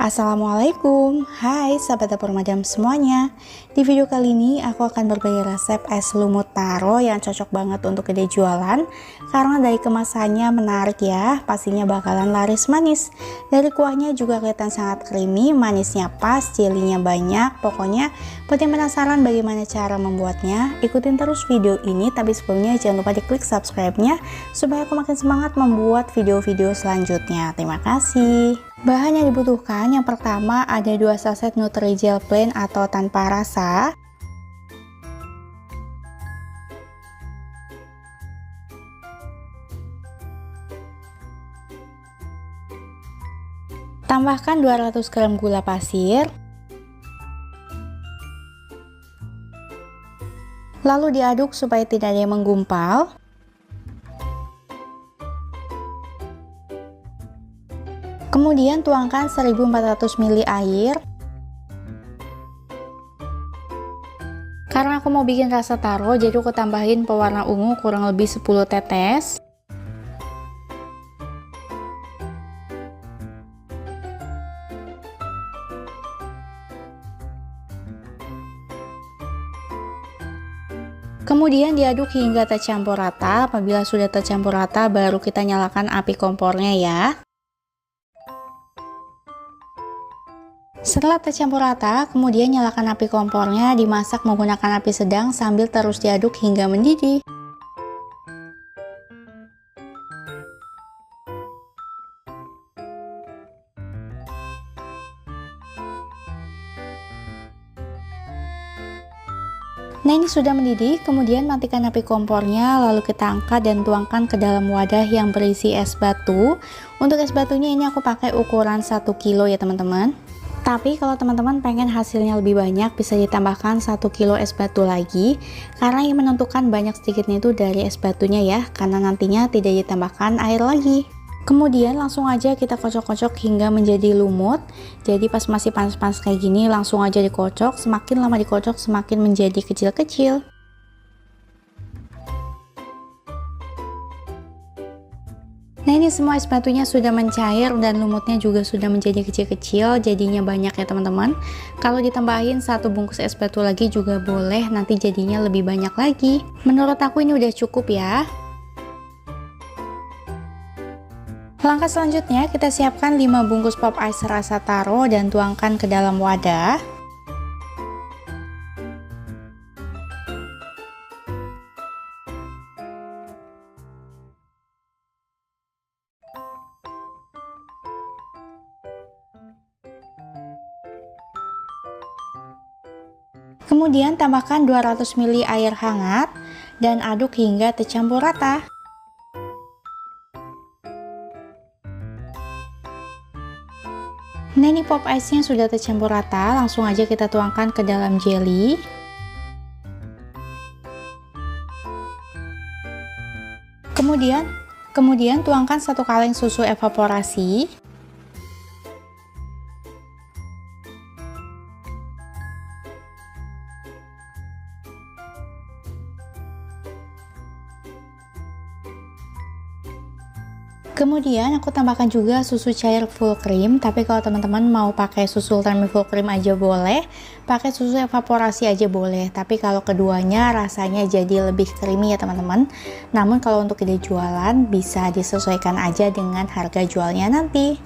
Assalamualaikum, hai sahabat dapur madam semuanya. Di video kali ini aku akan berbagi resep es lumut taro yang cocok banget untuk ide jualan. Karena dari kemasannya menarik ya, pastinya bakalan laris manis. Dari kuahnya juga kelihatan sangat creamy, manisnya pas, jelinya banyak. Pokoknya buat yang penasaran bagaimana cara membuatnya, ikutin terus video ini. Tapi sebelumnya jangan lupa diklik subscribe-nya supaya aku makin semangat membuat video-video selanjutnya. Terima kasih. Bahan yang dibutuhkan yang pertama ada 2 saset Nutrijel plain atau tanpa rasa. Tambahkan 200 gram gula pasir. Lalu diaduk supaya tidak ada yang menggumpal. Kemudian tuangkan 1400 ml air. Karena aku mau bikin rasa taro, jadi aku tambahin pewarna ungu kurang lebih 10 tetes. Kemudian diaduk hingga tercampur rata. Apabila sudah tercampur rata, baru kita nyalakan api kompornya ya. Setelah tercampur rata, kemudian nyalakan api kompornya, dimasak menggunakan api sedang sambil terus diaduk hingga mendidih. Nah, ini sudah mendidih, kemudian matikan api kompornya, lalu kita angkat dan tuangkan ke dalam wadah yang berisi es batu. Untuk es batunya ini aku pakai ukuran 1 kilo ya teman-teman. Tapi kalau teman-teman pengen hasilnya lebih banyak, bisa ditambahkan 1 kilo es batu lagi. Karena yang menentukan banyak sedikitnya itu dari es batunya ya, karena nantinya tidak ditambahkan air lagi. Kemudian langsung aja kita kocok-kocok hingga menjadi lumut. Jadi pas masih panas-panas kayak gini langsung aja dikocok, semakin lama dikocok semakin menjadi kecil-kecil. Nah, ini semua es batunya sudah mencair dan lumutnya juga sudah menjadi kecil-kecil, jadinya banyak ya teman-teman. Kalau ditambahin 1 bungkus es batu lagi juga boleh, nanti jadinya lebih banyak lagi. Menurut aku ini udah cukup ya. Langkah selanjutnya kita siapkan 5 bungkus pop ice rasa taro dan tuangkan ke dalam wadah. Kemudian tambahkan 200 ml air hangat dan aduk hingga tercampur rata. Nah, ini pop ice-nya sudah tercampur rata, langsung aja kita tuangkan ke dalam jelly. Kemudian tuangkan 1 kaleng susu evaporasi. Kemudian aku tambahkan juga susu cair full cream, tapi kalau teman-teman mau pakai susu ultramilk full cream aja boleh, pakai susu evaporasi aja boleh, tapi kalau keduanya rasanya jadi lebih creamy ya teman-teman. Namun kalau untuk ide jualan bisa disesuaikan aja dengan harga jualnya nanti.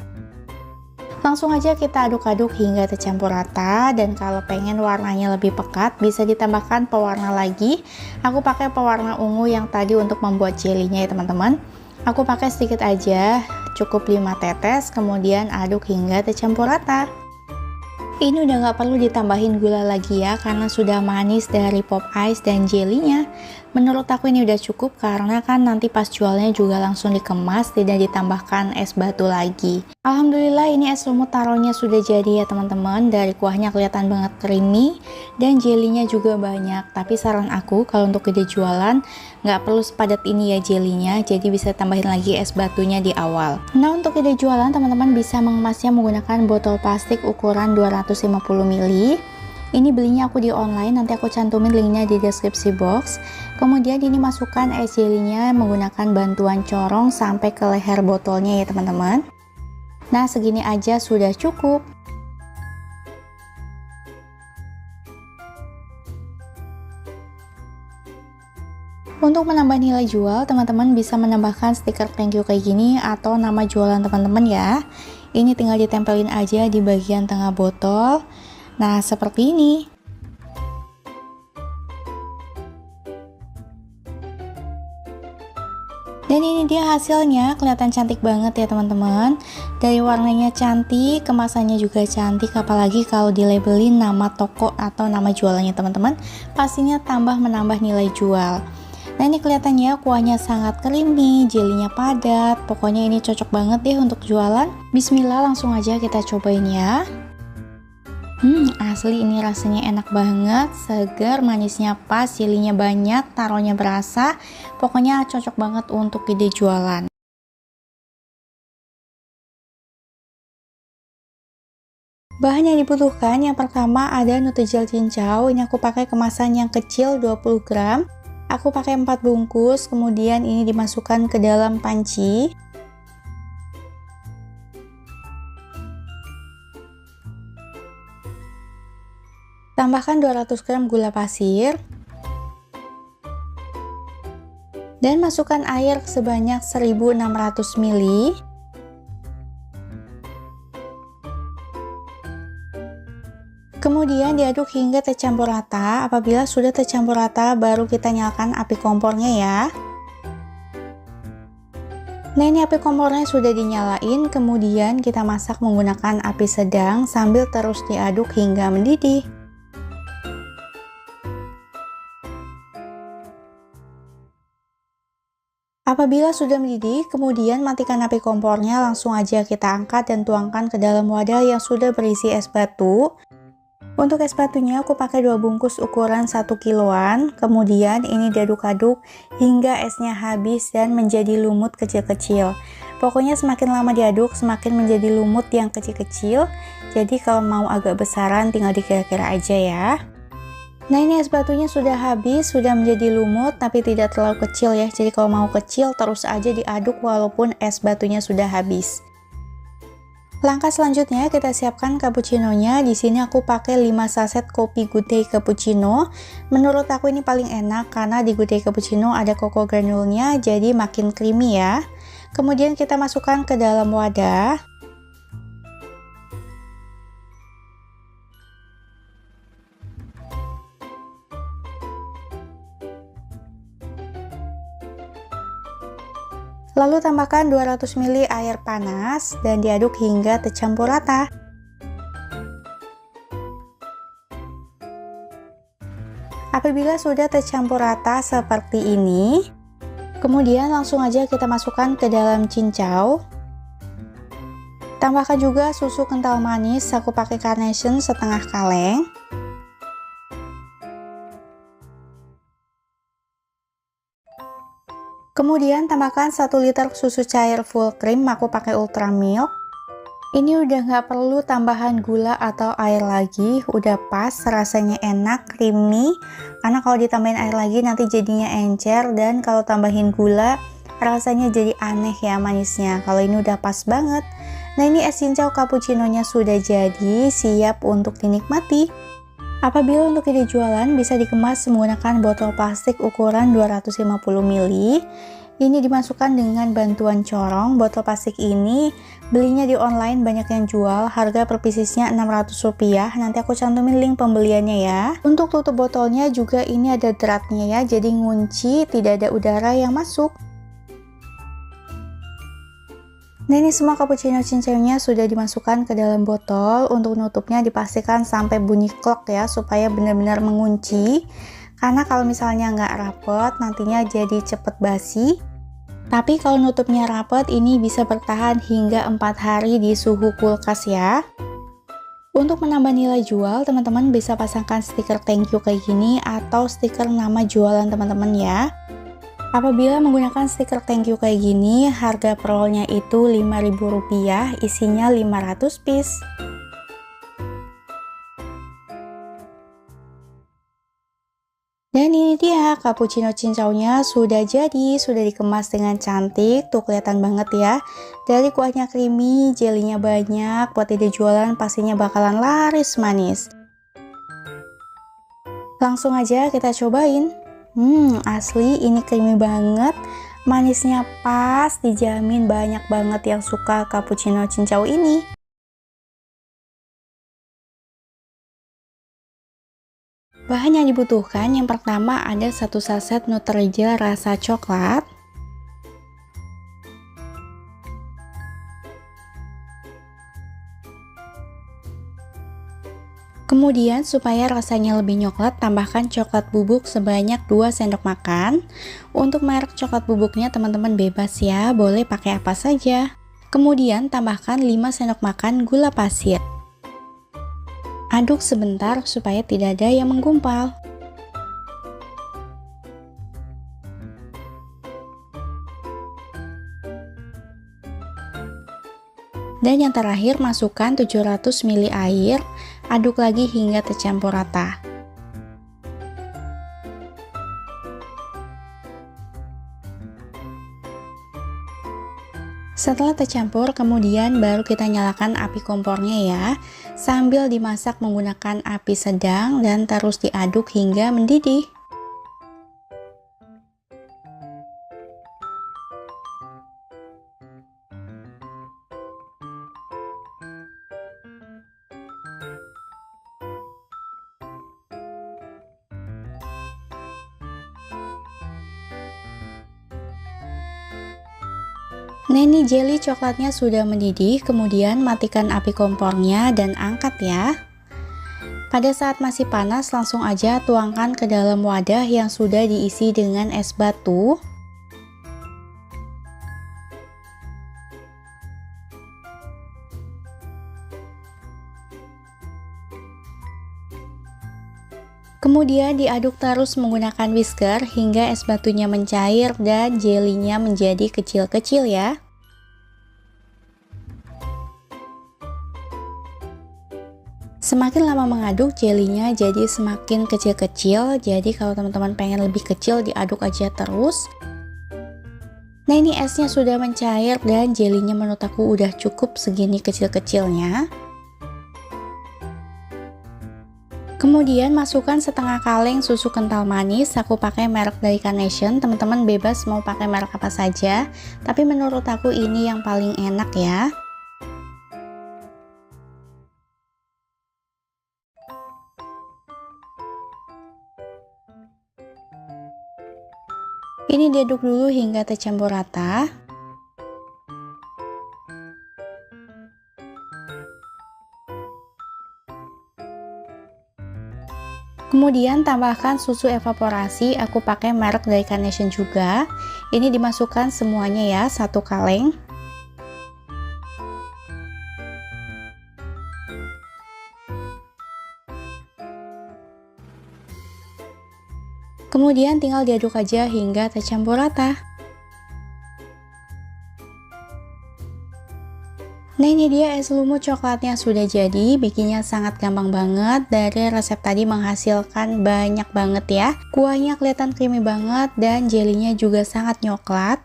Langsung aja kita aduk-aduk hingga tercampur rata, dan kalau pengen warnanya lebih pekat bisa ditambahkan pewarna lagi. Aku pakai pewarna ungu yang tadi untuk membuat jelinya ya teman-teman. Aku pakai sedikit aja, cukup 5 tetes, kemudian aduk hingga tercampur rata. Ini udah nggak perlu ditambahin gula lagi ya, karena sudah manis dari pop ice dan jelinya. Menurut aku ini udah cukup, karena kan nanti pas jualnya juga langsung dikemas, tidak ditambahkan es batu lagi. Alhamdulillah ini es lumut taronya sudah jadi ya teman-teman. Dari kuahnya kelihatan banget creamy dan jelinya juga banyak. Tapi saran aku kalau untuk ide jualan nggak perlu sepadat ini ya jelinya, jadi bisa tambahin lagi es batunya di awal. Nah, untuk ide jualan teman-teman bisa mengemasnya menggunakan botol plastik ukuran 250 ml. Ini belinya aku di online, nanti aku cantumin linknya di deskripsi box. Kemudian ini masukkan es jelinya menggunakan bantuan corong sampai ke leher botolnya ya teman-teman. Nah, segini aja sudah cukup. Untuk menambah nilai jual, teman-teman bisa menambahkan stiker thank you kayak gini atau nama jualan teman-teman ya. Ini tinggal ditempelin aja di bagian tengah botol. Nah, seperti ini. Dan ini dia hasilnya, kelihatan cantik banget ya teman-teman. Dari warnanya cantik, kemasannya juga cantik, apalagi kalau dilabelin nama toko atau nama jualannya teman-teman, pastinya tambah menambah nilai jual. Nah, ini kelihatannya kuahnya sangat creamy, jelinya padat, pokoknya ini cocok banget deh untuk jualan. Bismillah, langsung aja kita cobain ya. Asli ini rasanya enak banget, segar, manisnya pas, jelinya banyak, taronya berasa, pokoknya cocok banget untuk ide jualan. Bahan yang dibutuhkan, yang pertama ada Nutrijel cincau, ini aku pakai kemasan yang kecil 20 gram. Aku pakai 4 bungkus, kemudian ini dimasukkan ke dalam panci. Tambahkan 200 gram gula pasir. Dan masukkan air sebanyak 1600 ml. Kemudian diaduk hingga tercampur rata. Apabila sudah tercampur rata, baru kita nyalakan api kompornya ya. Nah, ini api kompornya sudah dinyalain, kemudian kita masak menggunakan api sedang sambil terus diaduk hingga mendidih. Apabila sudah mendidih, kemudian matikan api kompornya, langsung aja kita angkat dan tuangkan ke dalam wadah yang sudah berisi es batu. Untuk es batunya aku pakai 2 bungkus ukuran 1 kiloan, kemudian ini diaduk-aduk hingga esnya habis dan menjadi lumut kecil-kecil. Pokoknya semakin lama diaduk, semakin menjadi lumut yang kecil-kecil, jadi kalau mau agak besaran tinggal dikira-kira aja ya. Nah, ini es batunya sudah habis, sudah menjadi lumut tapi tidak terlalu kecil ya. Jadi kalau mau kecil terus aja diaduk walaupun es batunya sudah habis. Langkah selanjutnya kita siapkan cappuccinonya. Di sini aku pakai 5 saset kopi Good Day Cappuccino. Menurut aku ini paling enak karena di Good Day Cappuccino ada cocoa granulnya jadi makin creamy ya. Kemudian kita masukkan ke dalam wadah. Lalu tambahkan 200 ml air panas dan diaduk hingga tercampur rata. Apabila sudah tercampur rata seperti ini, kemudian langsung aja kita masukkan ke dalam cincau. Tambahkan juga susu kental manis, aku pakai Carnation setengah kaleng. Kemudian tambahkan 1 liter susu cair full cream, aku pakai Ultra Milk. Ini udah nggak perlu tambahan gula atau air lagi, udah pas, rasanya enak, creamy. Karena kalau ditambahin air lagi nanti jadinya encer, dan kalau tambahin gula rasanya jadi aneh ya manisnya. Kalau ini udah pas banget. Nah, ini es cincau cappuccinonya sudah jadi, siap untuk dinikmati. Apabila untuk ide jualan bisa dikemas menggunakan botol plastik ukuran 250 ml. Ini dimasukkan dengan bantuan corong. Botol plastik ini belinya di online banyak yang jual, harga per piecesnya Rp600. Nanti aku cantumin link pembeliannya ya. Untuk tutup botolnya juga ini ada dratnya ya, jadi ngunci, tidak ada udara yang masuk. Nah, ini semua cappuccino cincaunya sudah dimasukkan ke dalam botol. Untuk nutupnya dipastikan sampai bunyi klok ya, supaya benar-benar mengunci. Karena kalau misalnya nggak rapet, nantinya jadi cepet basi. Tapi kalau nutupnya rapet, ini bisa bertahan hingga 4 hari di suhu kulkas ya. Untuk menambah nilai jual, teman-teman bisa pasangkan stiker thank you kayak gini atau stiker nama jualan teman-teman ya. Apabila menggunakan stiker thank you kayak gini, harga per rollnya itu Rp5.000, isinya 500 piece. Dan ini dia, cappuccino cincaunya sudah jadi, sudah dikemas dengan cantik, tuh kelihatan banget ya. Dari kuahnya creamy, jelinya banyak, buat ide jualan pastinya bakalan laris manis. Langsung aja kita cobain. Asli ini creamy banget, manisnya pas, dijamin banyak banget yang suka cappuccino cincau ini. Bahan yang dibutuhkan yang pertama ada 1 saset Nutrijela rasa coklat. Kemudian supaya rasanya lebih coklat, tambahkan coklat bubuk sebanyak 2 sendok makan. Untuk merek coklat bubuknya teman-teman bebas ya, boleh pakai apa saja. Kemudian tambahkan 5 sendok makan gula pasir. Aduk sebentar supaya tidak ada yang menggumpal. Dan yang terakhir masukkan 700 ml air, aduk lagi hingga tercampur rata. Setelah tercampur, kemudian baru kita nyalakan api kompornya ya, sambil dimasak menggunakan api sedang dan terus diaduk hingga mendidih. Nah, ini jelly coklatnya sudah mendidih, kemudian matikan api kompornya dan angkat ya. Pada saat masih panas, langsung aja tuangkan ke dalam wadah yang sudah diisi dengan es batu. Kemudian diaduk terus menggunakan whisker hingga es batunya mencair dan jelinya menjadi kecil-kecil ya. Semakin lama mengaduk, jelinya jadi semakin kecil-kecil. Jadi kalau teman-teman pengen lebih kecil, diaduk aja terus. Nah, ini esnya sudah mencair dan jelinya menurut aku udah cukup segini kecil-kecilnya. Kemudian masukkan setengah kaleng susu kental manis. Aku pakai merek dari Carnation, teman-teman bebas mau pakai merek apa saja, tapi menurut aku ini yang paling enak ya. Ini diaduk dulu hingga tercampur rata. Kemudian tambahkan susu evaporasi, aku pakai merek dari Carnation juga. Ini dimasukkan semuanya ya, 1 kaleng. Kemudian tinggal diaduk aja hingga tercampur rata. Nah, ini dia es lumut coklatnya sudah jadi, bikinnya sangat gampang banget. Dari resep tadi menghasilkan banyak banget ya. Kuahnya kelihatan creamy banget dan jelinya juga sangat coklat.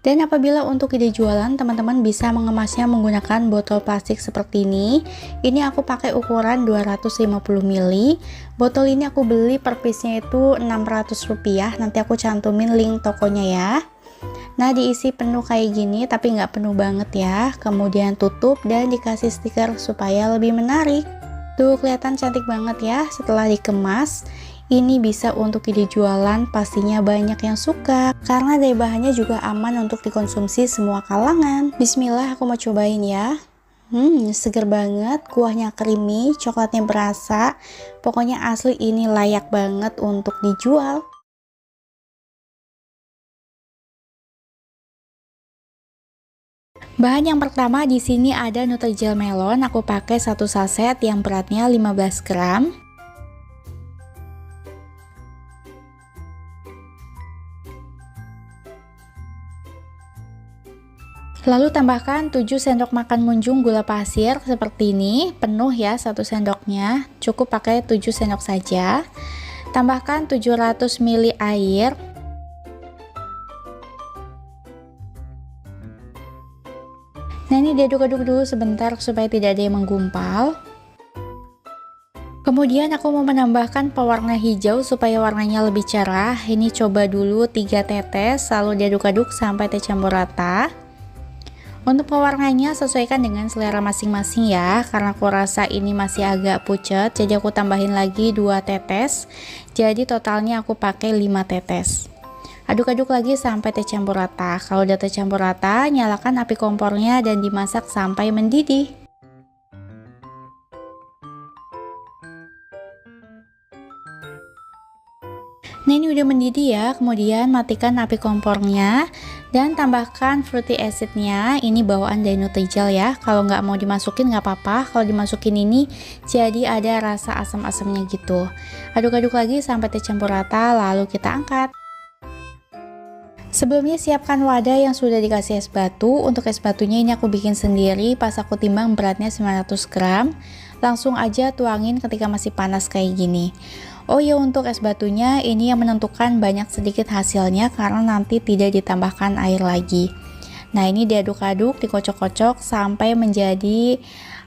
Dan apabila untuk ide jualan, teman-teman bisa mengemasnya menggunakan botol plastik seperti ini. Ini aku pakai ukuran 250 ml. Botol ini aku beli per piece-nya itu Rp600. Nanti aku cantumin link tokonya ya. Nah, diisi penuh kayak gini tapi nggak penuh banget ya. Kemudian tutup dan dikasih stiker supaya lebih menarik. Tuh kelihatan cantik banget ya setelah dikemas. Ini bisa untuk ide jualan, pastinya banyak yang suka karena dari bahannya juga aman untuk dikonsumsi semua kalangan. Bismillah, aku mau cobain ya. Seger banget, kuahnya creamy, coklatnya berasa. Pokoknya asli ini layak banget untuk dijual. Bahan yang pertama di sini ada Nutrijela melon, aku pakai 1 saset yang beratnya 15 gram. Lalu tambahkan 7 sendok makan munjung gula pasir seperti ini, penuh ya 1 sendoknya, cukup pakai 7 sendok saja. Tambahkan 700 ml air. Nah, ini diaduk-aduk dulu sebentar supaya tidak ada yang menggumpal. Kemudian aku mau menambahkan pewarna hijau supaya warnanya lebih cerah. Ini coba dulu 3 tetes, lalu diaduk-aduk sampai tercampur rata. Untuk pewarnanya sesuaikan dengan selera masing-masing ya, karena aku rasa ini masih agak pucat, jadi aku tambahin lagi 2 tetes. Jadi totalnya aku pakai 5 tetes. Aduk-aduk lagi sampai tercampur rata. Kalau udah tercampur rata, nyalakan api kompornya dan dimasak sampai mendidih. Nah, ini udah mendidih ya, kemudian matikan api kompornya dan tambahkan fruity acidnya. Ini bawaan dari Nutrijel ya, kalau nggak mau dimasukin nggak apa-apa, kalau dimasukin ini jadi ada rasa asam-asamnya gitu. Aduk-aduk lagi sampai tercampur rata, lalu kita angkat. Sebelumnya siapkan wadah yang sudah dikasih es batu. Untuk es batunya ini aku bikin sendiri, pas aku timbang beratnya 900 gram. Langsung aja tuangin ketika masih panas kayak gini. Oh ya, untuk es batunya ini yang menentukan banyak sedikit hasilnya karena nanti tidak ditambahkan air lagi. Nah, ini diaduk-aduk, dikocok-kocok sampai menjadi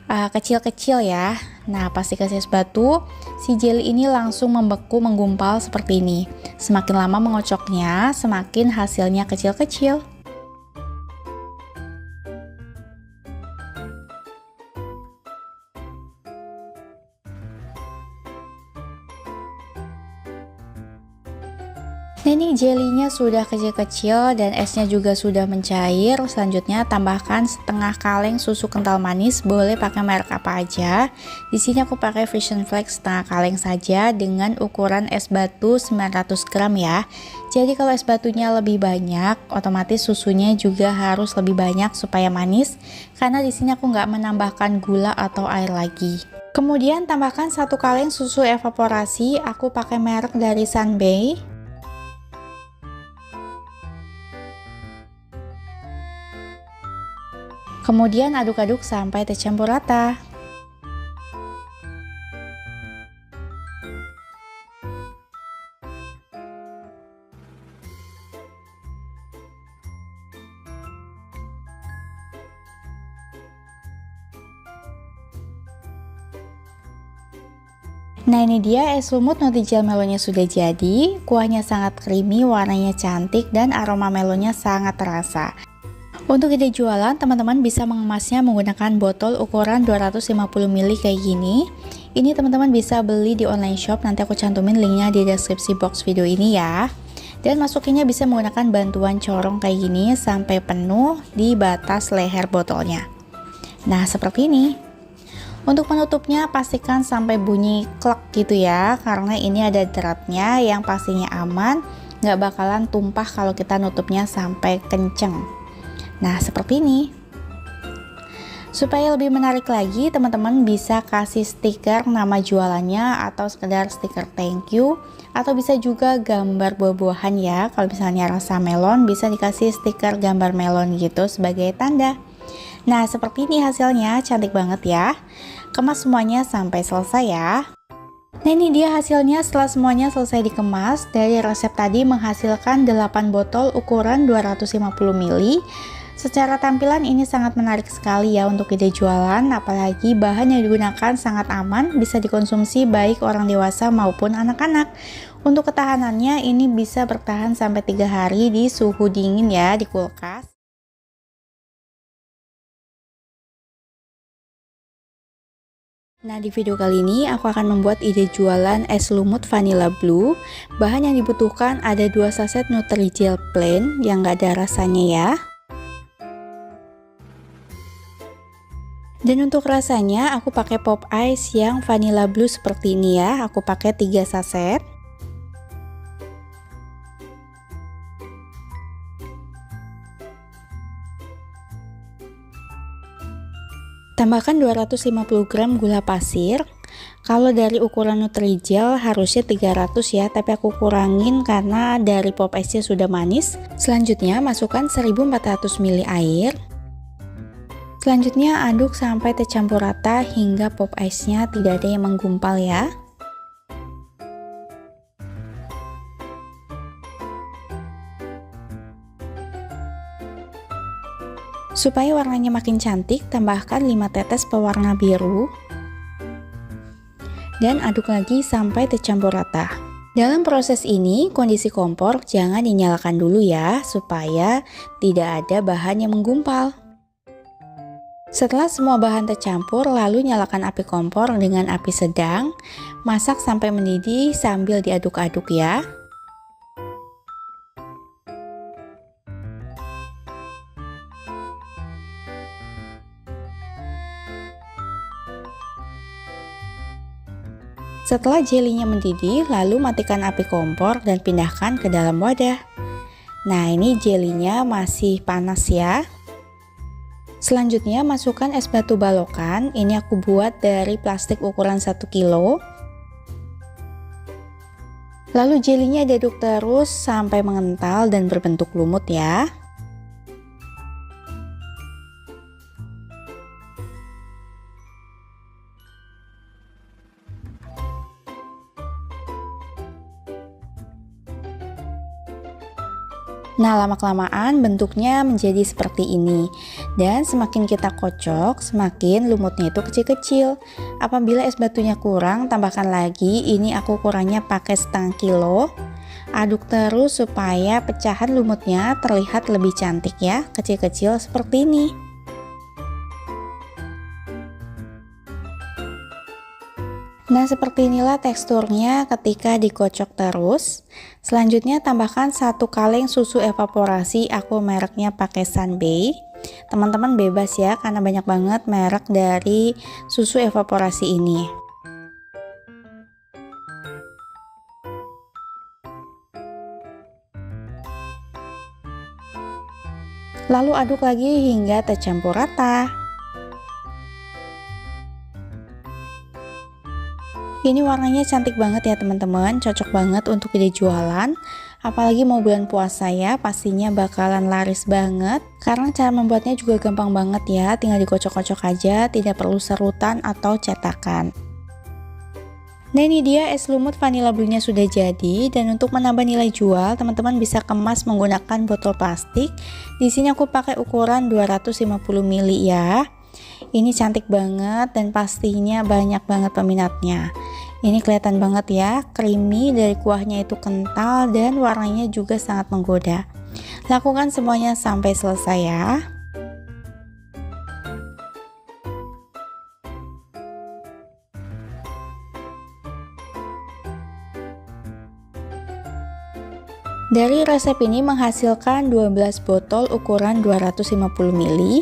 kecil-kecil ya. Nah, pas dikasih es batu, si jelly ini langsung membeku, menggumpal seperti ini. Semakin lama mengocoknya, semakin hasilnya kecil-kecil. Nah, ini jelinya sudah kecil-kecil dan esnya juga sudah mencair. Selanjutnya tambahkan setengah kaleng susu kental manis, boleh pakai merek apa aja. Di sini aku pakai Vision Flex setengah kaleng saja dengan ukuran es batu 900 gram ya. Jadi kalau es batunya lebih banyak, otomatis susunya juga harus lebih banyak supaya manis. Karena di sini aku nggak menambahkan gula atau air lagi. Kemudian tambahkan 1 kaleng susu evaporasi, aku pakai merek dari Sunbay. Kemudian aduk-aduk sampai tercampur rata. Nah, ini dia es lumut Nutrijel melonnya sudah jadi. Kuahnya sangat creamy, warnanya cantik, dan aroma melonnya sangat terasa. Untuk ide jualan, teman-teman bisa mengemasnya menggunakan botol ukuran 250 ml kayak gini. Ini teman-teman bisa beli di online shop, nanti aku cantumin linknya di deskripsi box video ini ya. Dan masukinnya bisa menggunakan bantuan corong kayak gini sampai penuh di batas leher botolnya. Nah, seperti ini. Untuk penutupnya pastikan sampai bunyi klek gitu ya, karena ini ada dratnya yang pastinya aman, nggak bakalan tumpah kalau kita nutupnya sampai kenceng. Nah, seperti ini. Supaya lebih menarik lagi, teman-teman bisa kasih stiker nama jualannya atau sekedar stiker thank you, atau bisa juga gambar buah-buahan ya. Kalau misalnya rasa melon, bisa dikasih stiker gambar melon gitu sebagai tanda. Nah, seperti ini hasilnya, cantik banget ya. Kemas semuanya sampai selesai ya. Nah, ini dia hasilnya setelah semuanya selesai dikemas. Dari resep tadi menghasilkan 8 botol ukuran 250 ml. Secara tampilan ini sangat menarik sekali ya untuk ide jualan, apalagi bahan yang digunakan sangat aman, bisa dikonsumsi baik orang dewasa maupun anak-anak. Untuk ketahanannya ini bisa bertahan sampai 3 hari di suhu dingin ya, di kulkas. Nah, di video kali ini aku akan membuat ide jualan es lumut vanilla blue. Bahan yang dibutuhkan ada 2 saset Nutrijel plain yang gak ada rasanya ya. Dan untuk rasanya aku pakai pop ice yang vanilla blue seperti ini ya. Aku pakai 3 saset. Tambahkan 250 gram gula pasir. Kalau dari ukuran Nutrijel harusnya 300 ya, tapi aku kurangin karena dari pop ice-nya sudah manis. Selanjutnya masukkan 1400 ml air. Selanjutnya aduk sampai tercampur rata hingga pop ice-nya tidak ada yang menggumpal ya. Supaya warnanya makin cantik, tambahkan 5 tetes pewarna biru. dan aduk lagi sampai tercampur rata. Dalam proses ini, kondisi kompor jangan dinyalakan dulu ya, supaya tidak ada bahan yang menggumpal. Setelah semua bahan tercampur, lalu nyalakan api kompor dengan api sedang. Masak sampai mendidih sambil diaduk-aduk ya. Setelah jelinya mendidih, lalu matikan api kompor dan pindahkan ke dalam wadah. Nah, ini jelinya masih panas ya. Selanjutnya masukkan es batu balokan. Ini aku buat dari plastik ukuran 1 kilo. Lalu jelinya diaduk terus sampai mengental dan berbentuk lumut ya. Nah, lama-kelamaan bentuknya menjadi seperti ini. Dan semakin kita kocok, semakin lumutnya itu kecil-kecil. Apabila es batunya kurang, tambahkan lagi. Ini aku ukurannya pakai setengah kilo. Aduk terus supaya pecahan lumutnya terlihat lebih cantik ya, kecil-kecil seperti ini. Nah, seperti inilah teksturnya ketika dikocok terus. Selanjutnya tambahkan 1 kaleng susu evaporasi, aku mereknya pakai Sunbay. Teman-teman bebas ya, karena banyak banget merek dari susu evaporasi ini. Lalu aduk lagi hingga tercampur rata. Ini warnanya cantik banget ya teman-teman, cocok banget untuk ide jualan. Apalagi mau bulan puasa ya, pastinya bakalan laris banget. Karena cara membuatnya juga gampang banget ya, tinggal dikocok-kocok aja, tidak perlu serutan atau cetakan. Nah, ini dia es lumut vanilla blue-nya sudah jadi. Dan untuk menambah nilai jual, teman-teman bisa kemas menggunakan botol plastik. Di sini aku pakai ukuran 250 ml ya. Ini cantik banget dan pastinya banyak banget peminatnya. Ini kelihatan banget ya, creamy, dari kuahnya itu kental dan warnanya juga sangat menggoda. Lakukan semuanya sampai selesai ya. Dari resep ini menghasilkan 12 botol ukuran 250 ml.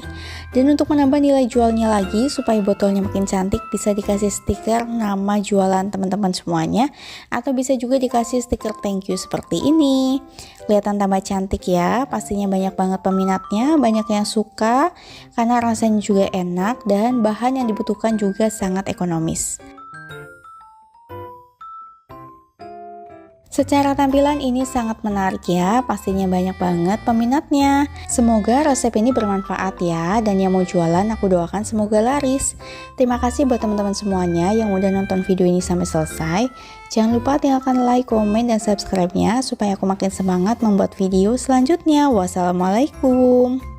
Dan untuk menambah nilai jualnya lagi supaya botolnya makin cantik, bisa dikasih stiker nama jualan teman-teman semuanya, atau bisa juga dikasih stiker thank you seperti ini. Kelihatan tambah cantik ya, pastinya banyak banget peminatnya, banyak yang suka karena rasanya juga enak dan bahan yang dibutuhkan juga sangat ekonomis. Secara tampilan ini sangat menarik ya, pastinya banyak banget peminatnya. Semoga resep ini bermanfaat ya, dan yang mau jualan aku doakan semoga laris. Terima kasih buat teman-teman semuanya yang udah nonton video ini sampai selesai. Jangan lupa tinggalkan like, komen, dan subscribe-nya supaya aku makin semangat membuat video selanjutnya. Wassalamualaikum.